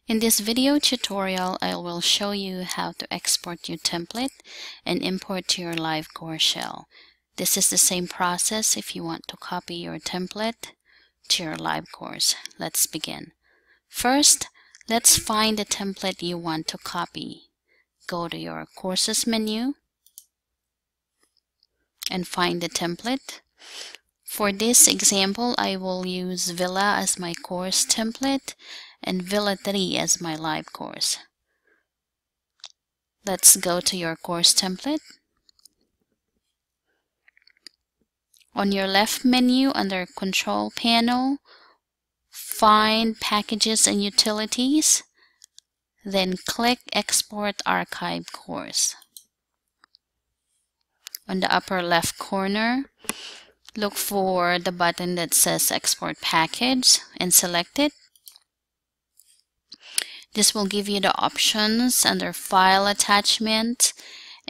In this video tutorial, I will show you how to export your template and import to your live course shell. This is the same process if you want to copy your template to your live course. Let's begin. First, let's find the template you want to copy. Go to your courses menu and find the template. For this example, I will use Villa as my course template and Villa 3 as my live course. Let's go to your course template. On your left menu under Control Panel, find Packages and Utilities, then click Export Archive Course. On the upper left corner, look for the button that says Export Package and select it. This will give you the options under File Attachment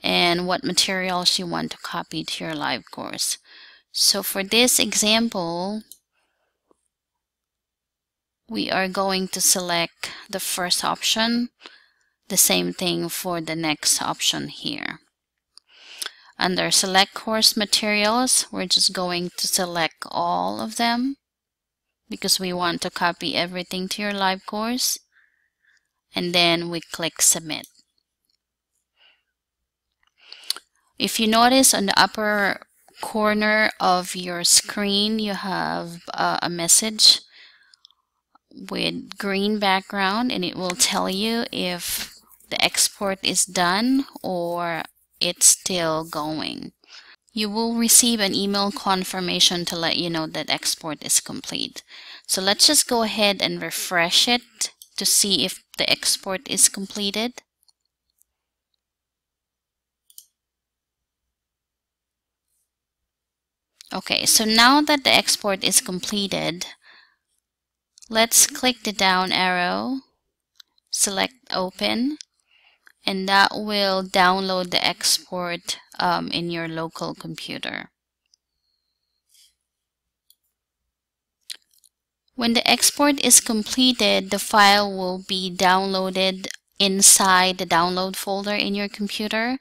and what materials you want to copy to your live course. So for this example, we are going to select the first option. The same thing for the next option here. Under Select Course Materials, we're just going to select all of them because we want to copy everything to your live course. And then we click Submit. If you notice on the upper corner of your screen, you have a message with green background, and it will tell you if the export is done or it's still going. You will receive an email confirmation to let you know that export is complete. So let's just go ahead and refresh it to see if the export is completed. Okay, so now that the export is completed, let's click the down arrow, select Open, and that will download the export in your local computer. When the export is completed, the file will be downloaded inside the download folder in your computer.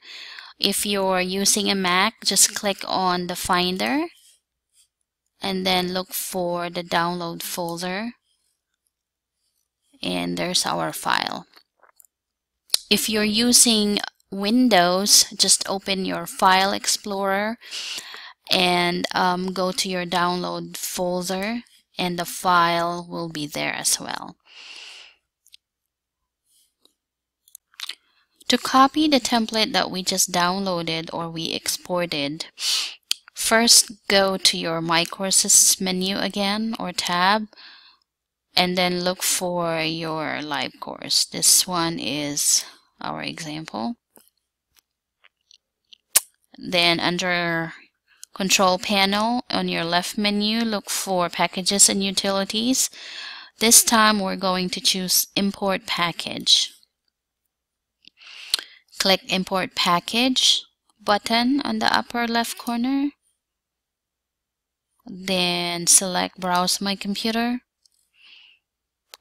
If you're using a Mac, just click on the Finder and then look for the download folder, and there's our file. If you're using Windows, just open your File Explorer and go to your download folder, and the file will be there as well. To copy the template that we just downloaded or we exported, first go to your My Courses menu again or tab, and then look for your live course. This one is our example. Then under Control Panel on your left menu, look for Packages and Utilities. This time we're going to choose Import Package. Click Import Package button on the upper left corner. Then select Browse My Computer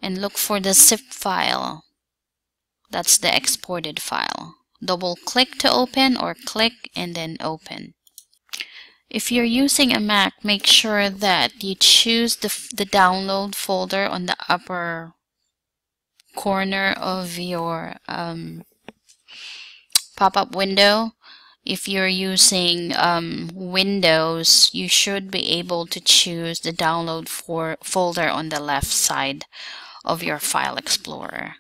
and look for the zip file. That's the exported file. Double click to open or click and then open. If you're using a Mac, make sure that you choose the download folder on the upper corner of your pop-up window. If you're using Windows, you should be able to choose the download folder on the left side of your File Explorer.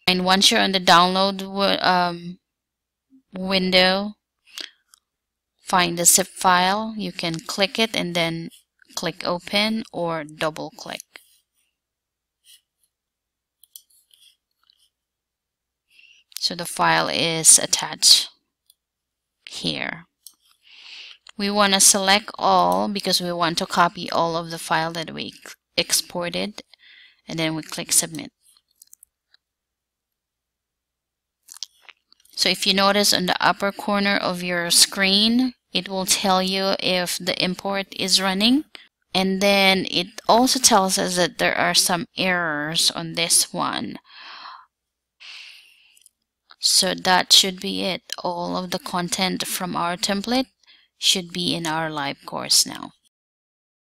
And once you're on the download window, find the zip file. You can click it and then click Open or double click. So the file is attached here. We want to select all because we want to copy all of the file that we exported, and then we click Submit. So if you notice on the upper corner of your screen, it will tell you if the import is running. And then it also tells us that there are some errors on this one. So that should be it. All of the content from our template should be in our live course now.